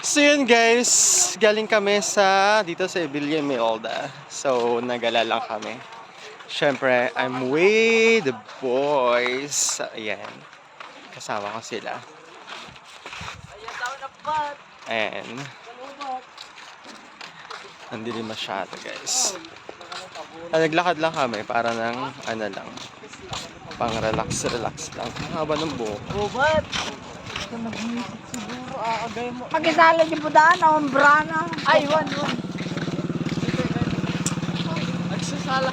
So yun guys, galing kami dito sa Villa Milda. So nagala lang kami. Syempre, I'm with the boys. Ayan, kasama ko sila. And hindi din masyado guys. Naglakad lang kami para ng pang relax lang. Ang haba ng buhok. Robot! Siguro aagay mo. Mag-isala niyo po daan, ombrana. Ay, one. Nagsasala.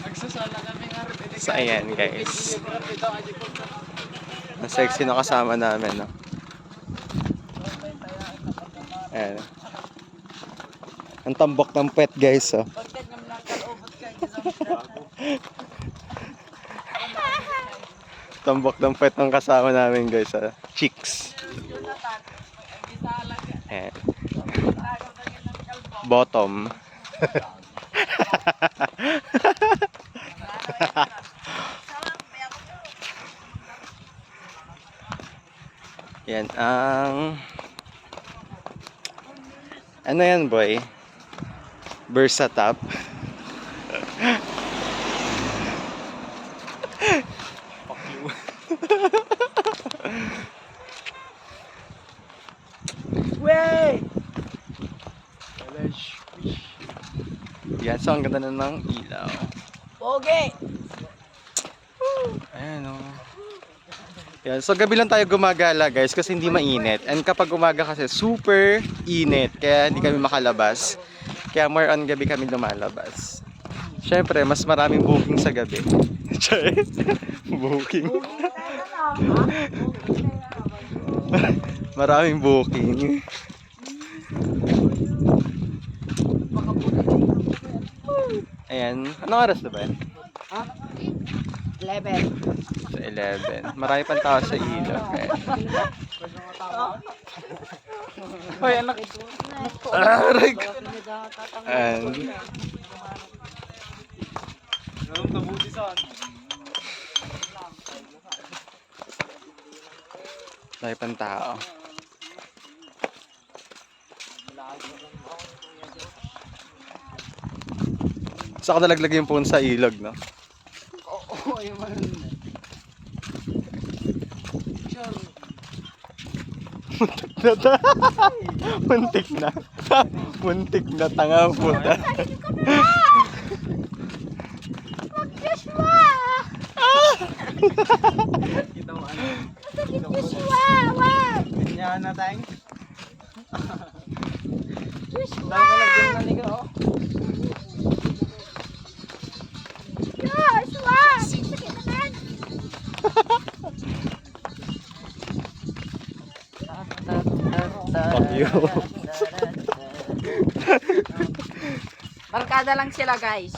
Nagsasala kami nga rin. So ayan guys. Ang sexy na kasama namin, no? Ayan. Ang tambok ng pet guys, oh. Tambok ng pet ng kasama namin guys, ah. Chicks. Ayan. Bottom. Yan ang ano yan boy? Versatap. Fuck you. Wey! Yan, so ang ganda na ng ilaw. Pogi! Ayan o. Yan, so gabi lang tayo gumagala guys kasi hindi mainit. And kapag umaga kasi super init kaya hindi kami makalabas. Kaya more on gabi kami lumalabas. Syempre, mas maraming booking sa gabi. Booking. Maraming booking. Ayan. Anong oras na ba? Ha? 11. Sa 11. Marami pang tao sa ilog. Hoy, anak. Aray! And marami pang tao. Saka nalaglag yung phone sa ilog, no? Oo, yung mga Muntik na. Muntik na tanga puta. Joshua! kita mo ano. Masakit Joshua! Wag! Ganyan na tayong. Joshua! Dami lang dyan naliga, oh. Joshua! Sakit naman! Fuck you. Barkada lang sila guys.